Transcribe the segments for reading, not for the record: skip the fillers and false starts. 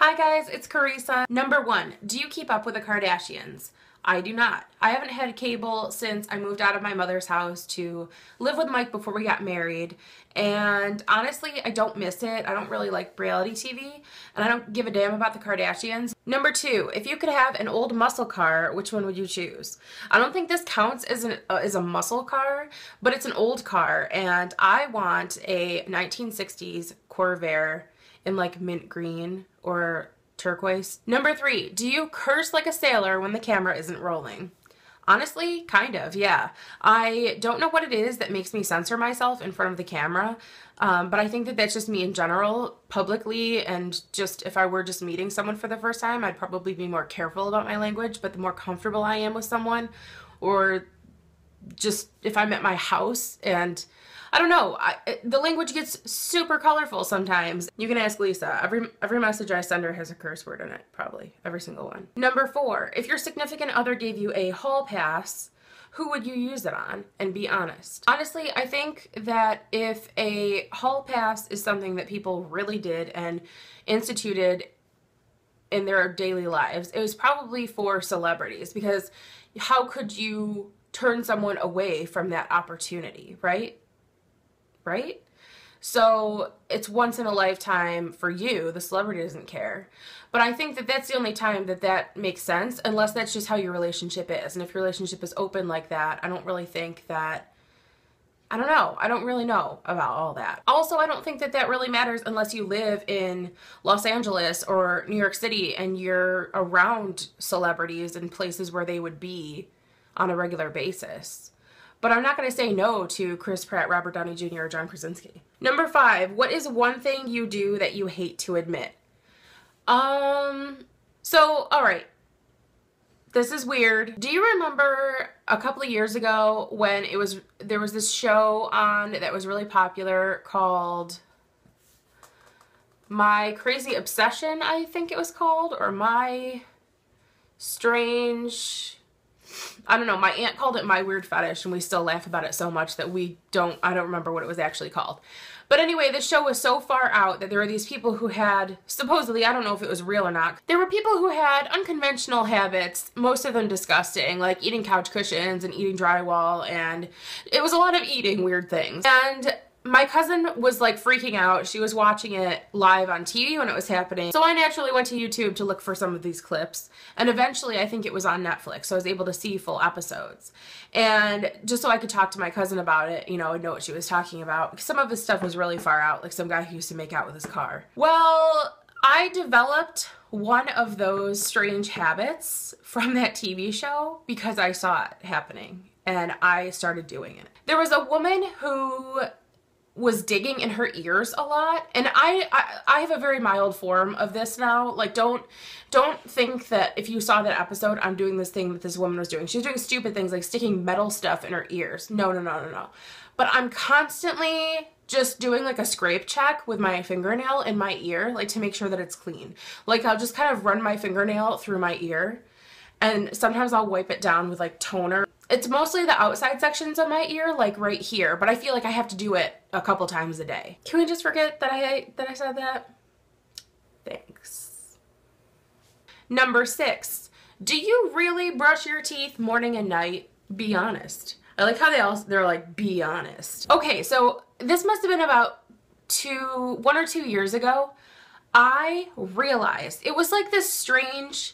Hi guys, it's Carisa. Number 1, do you keep up with the Kardashians? I do not. I haven't had cable since I moved out of my mother's house to live with Mike before we got married. And honestly, I don't miss it. I don't really like reality TV, and I don't give a damn about the Kardashians. Number 2, if you could have an old muscle car, which one would you choose? I don't think this counts as a muscle car, but it's an old car, and I want a 1960s Corvair in like mint green or turquoise. Number 3, do you curse like a sailor when the camera isn't rolling? Honestly, kind of, yeah. I don't know what it is that makes me censor myself in front of the camera, but I think that that's just me in general, publicly, and just if I were just meeting someone for the first time, I'd probably be more careful about my language, but the more comfortable I am with someone, or just if I'm at my house and I don't know, the language gets super colorful sometimes. You can ask Lisa. Every message I send her has a curse word in it, probably. Every single one. Number 4, if your significant other gave you a hall pass, who would you use it on? And be honest. Honestly, I think that if a hall pass is something that people really did and instituted in their daily lives, it was probably for celebrities, because how could you turn someone away from that opportunity, right? Right? So it's once in a lifetime for you. The celebrity doesn't care. But I think that that's the only time that that makes sense, unless that's just how your relationship is. And if your relationship is open like that, I don't really think that, I don't know. I don't really know about all that. Also, I don't think that that really matters unless you live in Los Angeles or New York City and you're around celebrities and places where they would be on a regular basis. But I'm not going to say no to Chris Pratt, Robert Downey Jr., or John Krasinski. Number 5, what is one thing you do that you hate to admit? Alright. This is weird. Do you remember a couple of years ago when there was this show on that was really popular called My Crazy Obsession, I think it was called, or My Strange... I don't know, my aunt called it My Weird Fetish, and we still laugh about it so much that I don't remember what it was actually called. But anyway, this show was so far out that there were these people who had, supposedly, I don't know if it was real or not, there were people who had unconventional habits, most of them disgusting, like eating couch cushions and eating drywall, and it was a lot of eating weird things. And my cousin was like freaking out. She was watching it live on TV when it was happening. So I naturally went to YouTube to look for some of these clips. And eventually I think it was on Netflix, so I was able to see full episodes. And just so I could talk to my cousin about it, you know, and know what she was talking about. Some of his stuff was really far out, like some guy who used to make out with his car. Well, I developed one of those strange habits from that TV show because I saw it happening. And I started doing it. There was a woman who was digging in her ears a lot, and I have a very mild form of this now. Like, don't think that if you saw that episode, I'm doing this thing that this woman was doing. She's doing stupid things like sticking metal stuff in her ears. No. But I'm constantly just doing like a scrape check with my fingernail in my ear, like to make sure that it's clean. Like, I'll just kind of run my fingernail through my ear, and sometimes I'll wipe it down with like toner. It's mostly the outside sections of my ear, like right here, but I feel like I have to do it a couple times a day. Can we just forget that I said that? Thanks. Number 6, do you really brush your teeth morning and night? Be honest. I like how they're like, be honest. Okay, so this must have been about 1 or 2 years ago. I realized it was like this strange...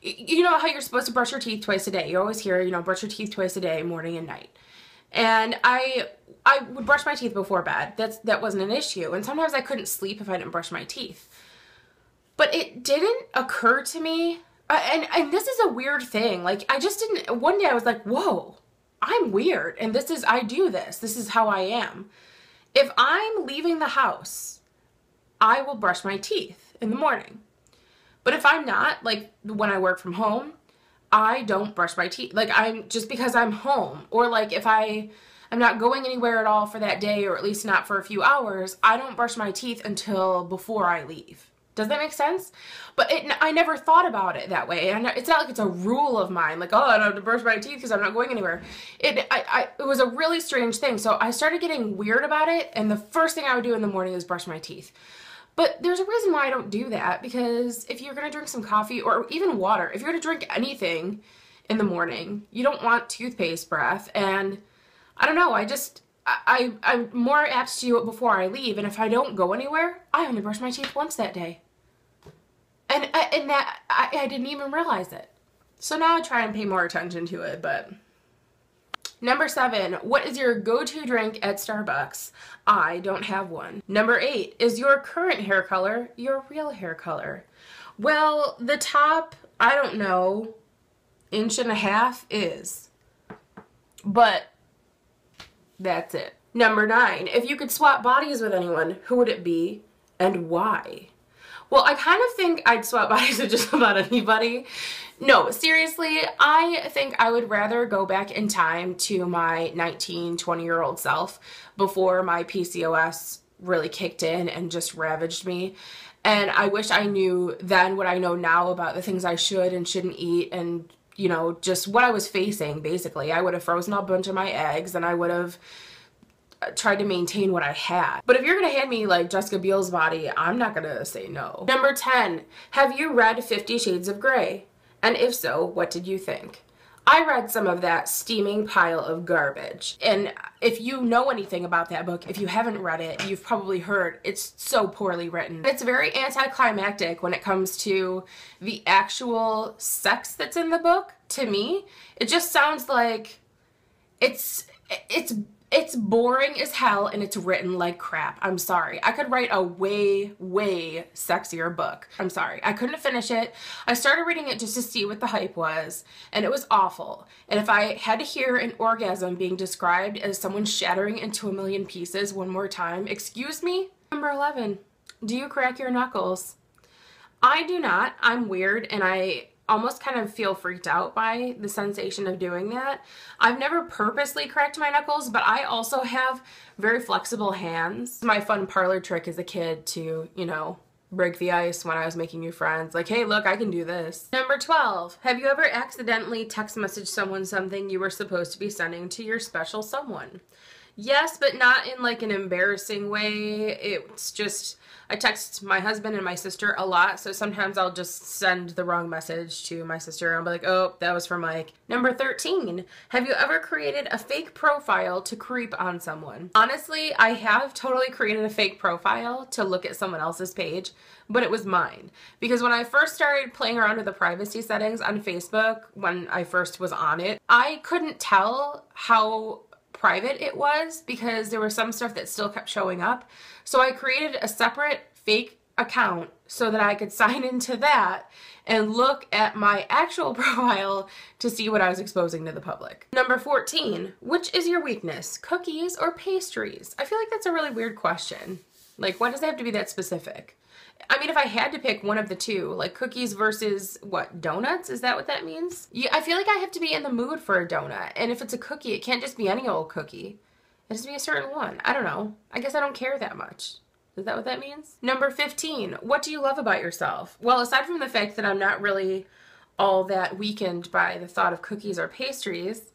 You know how you're supposed to brush your teeth twice a day. You always hear, you know, brush your teeth twice a day, morning and night. And I would brush my teeth before bed. That wasn't an issue. And sometimes I couldn't sleep if I didn't brush my teeth. But it didn't occur to me, and this is a weird thing. Like, I just didn't, one day I was like, whoa, I'm weird. And I do this. This is how I am. If I'm leaving the house, I will brush my teeth in the morning. But if I'm not, like when I work from home, I don't brush my teeth. Like, just because I'm home, or like if I'm not going anywhere at all for that day, or at least not for a few hours, I don't brush my teeth until before I leave. Does that make sense? But I never thought about it that way. And it's not like it's a rule of mine, like, oh, I don't have to brush my teeth because I'm not going anywhere. It was a really strange thing. So I started getting weird about it, and the first thing I would do in the morning is brush my teeth. But there's a reason why I don't do that, because if you're going to drink some coffee or even water, if you're going to drink anything in the morning, you don't want toothpaste breath. And I don't know, I'm more apt to do it before I leave. And if I don't go anywhere, I only brush my teeth once that day. And I didn't even realize it. So now I try and pay more attention to it, but... Number 7, what is your go-to drink at Starbucks? I don't have one. Number 8, is your current hair color your real hair color? Well, the top, I don't know, 1.5 inches is. But that's it. Number 9, if you could swap bodies with anyone, who would it be and why? Well, I kind of think I'd swap bodies with just about anybody. No, seriously, I think I would rather go back in time to my 19, 20-year-old self before my PCOS really kicked in and just ravaged me. And I wish I knew then what I know now about the things I should and shouldn't eat, and, you know, just what I was facing, basically. I would have frozen a bunch of my eggs, and I would have tried to maintain what I had. But if you're gonna hand me like Jessica Biel's body, I'm not gonna say no. Number 10, have you read 50 Shades of Grey? And if so, what did you think? I read some of that steaming pile of garbage. And if you know anything about that book, if you haven't read it, you've probably heard it's so poorly written. It's very anticlimactic when it comes to the actual sex that's in the book. To me, it just sounds like it's boring as hell, and it's written like crap. I'm sorry. I could write a way, way sexier book. I'm sorry. I couldn't finish it. I started reading it just to see what the hype was, and it was awful. And if I had to hear an orgasm being described as someone shattering into a million pieces one more time, excuse me? Number 11, do you crack your knuckles? I do not. I'm weird, and I almost kind of feel freaked out by the sensation of doing that. I've never purposely cracked my knuckles, but I also have very flexible hands. My fun parlor trick as a kid to, you know, break the ice when I was making new friends. Like, hey, look, I can do this. Number 12, have you ever accidentally text messaged someone something you were supposed to be sending to your special someone? Yes, but not in like an embarrassing way. It's just, I text my husband and my sister a lot, so sometimes I'll just send the wrong message to my sister and I'll be like, oh, that was for Mike. Number 13, have you ever created a fake profile to creep on someone? Honestly, I have totally created a fake profile to look at someone else's page, but it was mine. Because when I first started playing around with the privacy settings on Facebook, when I first was on it, I couldn't tell how private it was because there was some stuff that still kept showing up. So I created a separate fake account so that I could sign into that and look at my actual profile to see what I was exposing to the public. Number 14, which is your weakness, cookies or pastries? I feel like that's a really weird question. Like, why does it have to be that specific? I mean, if I had to pick one of the two, like cookies versus, what, donuts? Is that what that means? Yeah, I feel like I have to be in the mood for a donut. And if it's a cookie, it can't just be any old cookie. It has to be a certain one. I don't know. I guess I don't care that much. Is that what that means? Number 15, what do you love about yourself? Well, aside from the fact that I'm not really all that weakened by the thought of cookies or pastries,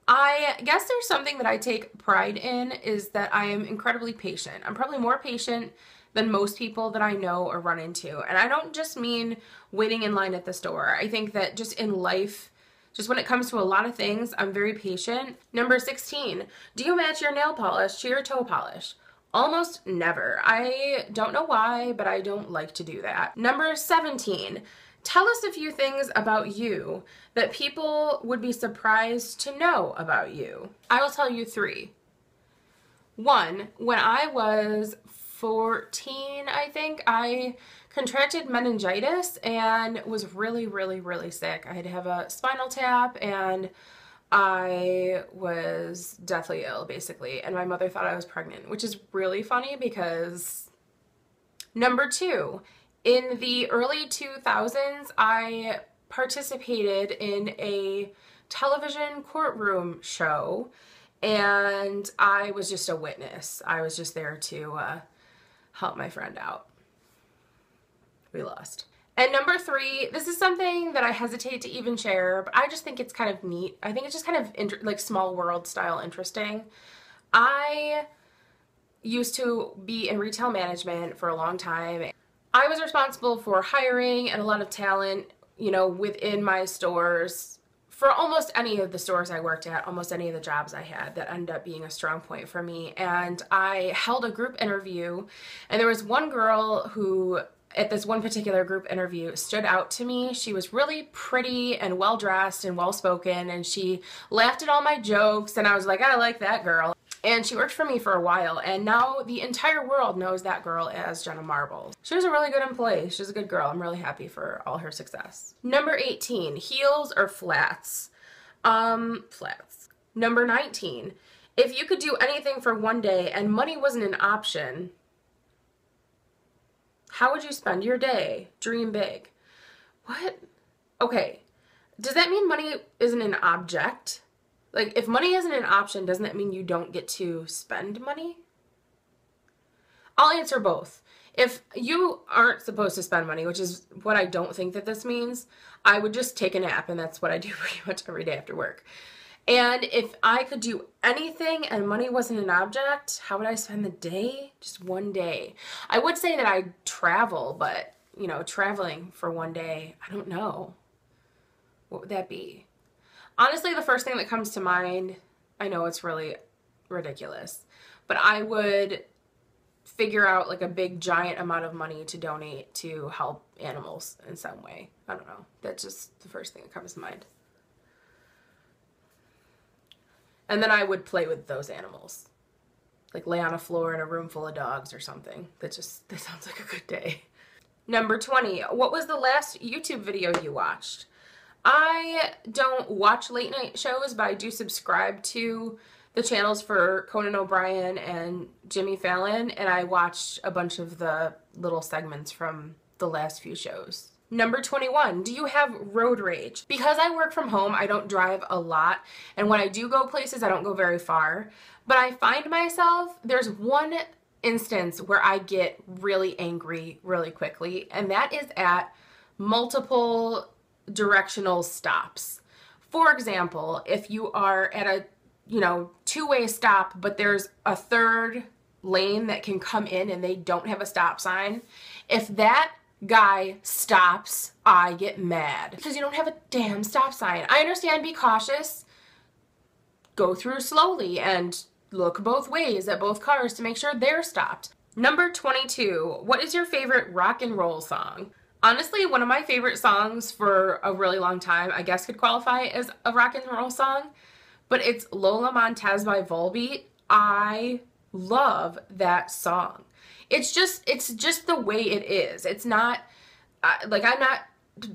I guess there's something that I take pride in is that I am incredibly patient. I'm probably more patient than most people that I know or run into. And I don't just mean waiting in line at the store. I think that just in life, just when it comes to a lot of things, I'm very patient. Number 16, do you match your nail polish to your toe polish? Almost never. I don't know why, but I don't like to do that. Number 17, tell us a few things about you that people would be surprised to know about you. I will tell you 3. 1, when I was 14, I think, I contracted meningitis and was really, really, really sick. I had to have a spinal tap and I was deathly ill, basically, and my mother thought I was pregnant, which is really funny because... Number 2, in the early 2000s, I participated in a television courtroom show, and I was just a witness. I was just there to help my friend out. We lost. And number 3, this is something that I hesitate to even share, but I just think it's kind of neat. I think it's just kind of like small world style interesting. I used to be in retail management for a long time. I was responsible for hiring and a lot of talent, you know, within my stores for almost any of the stores I worked at, almost any of the jobs I had. That ended up being a strong point for me. And I held a group interview, and there was one girl who at this one particular group interview stood out to me. She was really pretty and well dressed and well spoken, and she laughed at all my jokes, and I was like, I like that girl. And she worked for me for a while, and now the entire world knows that girl as Jenna Marbles. She was a really good employee. She's a good girl. I'm really happy for all her success. Number 18, heels or flats? Flats. Number 19, if you could do anything for one day and money wasn't an option, how would you spend your day? Dream big. What? Okay. Does that mean money isn't an object? Like, if money isn't an option, doesn't that mean you don't get to spend money? I'll answer both. If you aren't supposed to spend money, which is what I don't think that this means, I would just take a nap, and that's what I do pretty much every day after work. And if I could do anything and money wasn't an object, how would I spend the day? Just one day. I would say that I travel, but, you know, traveling for one day, I don't know. What would that be? Honestly, the first thing that comes to mind, I know it's really ridiculous, but I would figure out like a big giant amount of money to donate to help animals in some way. I don't know. That's just the first thing that comes to mind. And then I would play with those animals. Like lay on a floor in a room full of dogs or something. That sounds like a good day. Number 20, what was the last YouTube video you watched? I don't watch late night shows, but I do subscribe to the channels for Conan O'Brien and Jimmy Fallon, and I watched a bunch of the little segments from the last few shows. Number 21, do you have road rage? Because I work from home, I don't drive a lot, and when I do go places, I don't go very far, but I find myself, there's one instance where I get really angry really quickly, and that is at multiple directional stops. For example, if you are at a, you know, two-way stop, but there's a third lane that can come in and they don't have a stop sign, if that guy stops, I get mad because you don't have a damn stop sign. I understand, be cautious, go through slowly and look both ways at both cars to make sure they're stopped. Number 22, what is your favorite rock and roll song? Honestly, one of my favorite songs for a really long time, I guess could qualify as a rock and roll song, but it's Lola Montez by Volbeat. I love that song. It's just the way it is. It's not,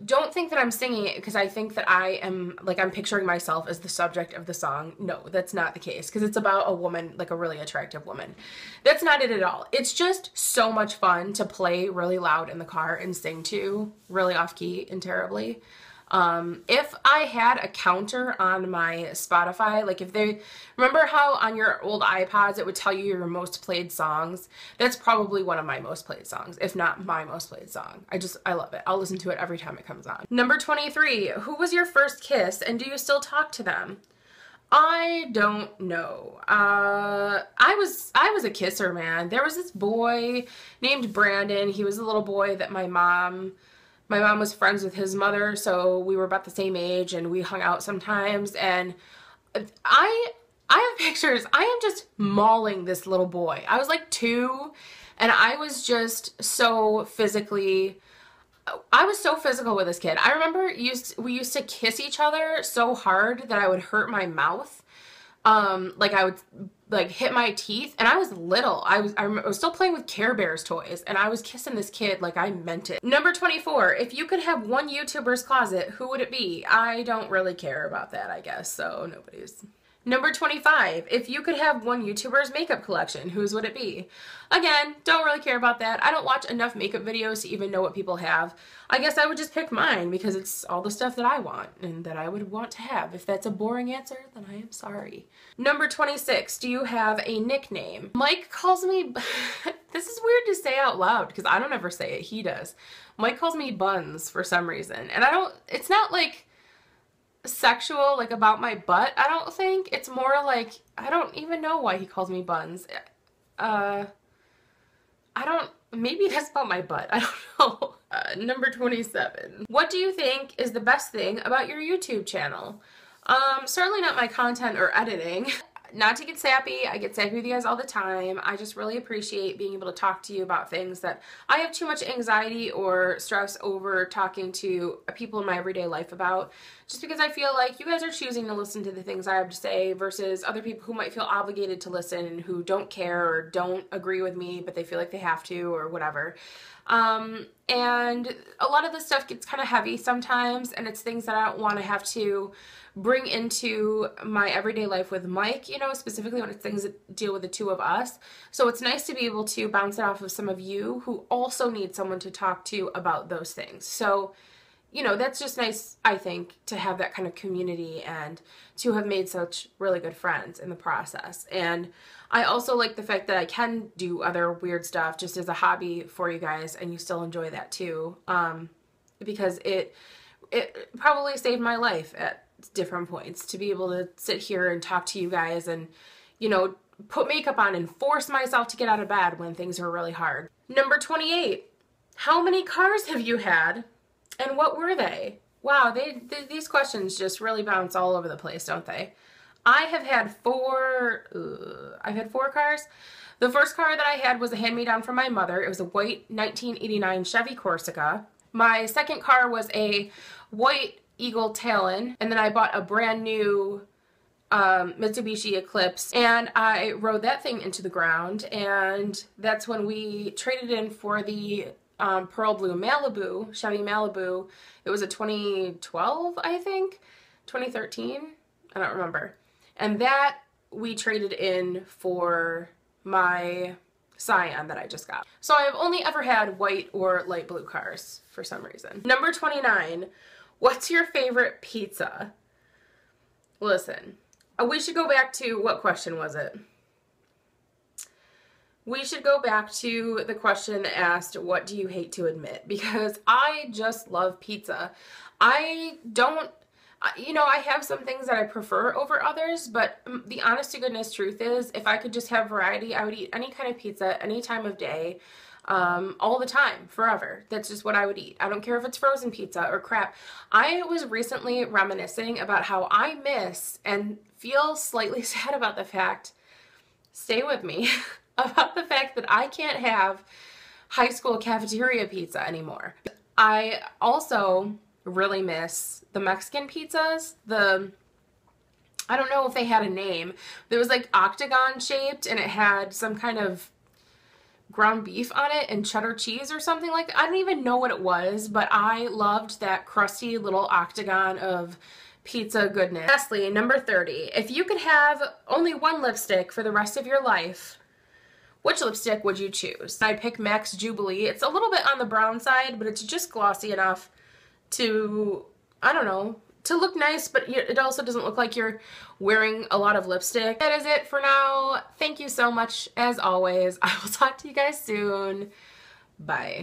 don't think that I'm singing it because I think that I'm picturing myself as the subject of the song. No, that's not the case, because it's about a woman, like a really attractive woman. That's not it at all. It's just so much fun to play really loud in the car and sing to, really off key and terribly. If I had a counter on my Spotify, like if they, remember how on your old iPods it would tell you your most played songs? That's probably one of my most played songs, if not my most played song. I love it. I'll listen to it every time it comes on. Number 23, who was your first kiss and do you still talk to them? I don't know. I was a kisser, man. There was this boy named Brandon. He was a little boy that my mom was friends with his mother, so we were about the same age and we hung out sometimes, and I have pictures. I am just mauling this little boy. I was like 2 and I was just so physical with this kid. I remember we used to kiss each other so hard that I would hurt my mouth. Like I would like hit my teeth, and I was little. I was still playing with Care Bears toys, and I was kissing this kid like I meant it. Number 24, if you could have one YouTuber's closet, who would it be? I don't really care about that, I guess, so nobody's. Number 25, if you could have one YouTuber's makeup collection, whose would it be? Again, don't really care about that. I don't watch enough makeup videos to even know what people have. I guess I would just pick mine because it's all the stuff that I want and that I would want to have. If that's a boring answer, then I am sorry. Number 26, do you have a nickname? Mike calls me, this is weird to say out loud because I don't ever say it, he does. Mike calls me Buns for some reason, and it's not like sexual, like about my butt, I don't think. It's more like, I don't even know why he calls me Buns. maybe that's about my butt. I don't know. Number 27. What do you think is the best thing about your YouTube channel? Certainly not my content or editing. Not to get sappy, I get sappy with you guys all the time. I just really appreciate being able to talk to you about things that I have too much anxiety or stress over talking to people in my everyday life about, just because I feel like you guys are choosing to listen to the things I have to say versus other people who might feel obligated to listen and who don't care or don't agree with me, but they feel like they have to or whatever. And a lot of this stuff gets kind of heavy sometimes, and it's things that I don't want to have to bring into my everyday life with Mike, you know, specifically when it's things that deal with the two of us. So it's nice to be able to bounce it off of some of you who also need someone to talk to about those things. So, you know, that's just nice, I think, to have that kind of community and to have made such really good friends in the process. And I also like the fact that I can do other weird stuff just as a hobby for you guys, and you still enjoy that too, because it probably saved my life at different points to be able to sit here and talk to you guys and, you know, put makeup on and force myself to get out of bed when things are really hard. Number 28. How many cars have you had and what were they? Wow, these questions just really bounce all over the place, don't they? I have had four cars. The first car that I had was a hand-me-down from my mother. It was a white 1989 Chevy Corsica. My second car was a white Eagle Talon, and then I bought a brand new Mitsubishi Eclipse, and I rode that thing into the ground, and that's when we traded in for the Pearl Blue Malibu, Chevy Malibu. It was a 2012, I think, 2013, I don't remember. And that we traded in for my Scion that I just got. So I've only ever had white or light blue cars for some reason. Number 29. What's your favorite pizza? Listen, we should go back to, what question was it? We should go back to the question that asked, what do you hate to admit? Because I just love pizza. I don't, you know, I have some things that I prefer over others, but the honest to goodness truth is, if I could just have variety, I would eat any kind of pizza, any time of day, all the time, forever. That's just what I would eat. I don't care if it's frozen pizza or crap. I was recently reminiscing about how I miss and feel slightly sad about the fact, stay with me, about the fact that I can't have high school cafeteria pizza anymore. I also really miss the Mexican pizzas. I don't know if they had a name. It was like octagon shaped, and it had some kind of ground beef on it and cheddar cheese or something like that. I don't even know what it was, but I loved that crusty little octagon of pizza goodness. Lastly, number 30. If you could have only one lipstick for the rest of your life, which lipstick would you choose? I pick Max Jubilee. It's a little bit on the brown side, but it's just glossy enough to, I don't know, to look nice, but it also doesn't look like you're wearing a lot of lipstick. That is it for now. Thank you so much, as always. I will talk to you guys soon. Bye.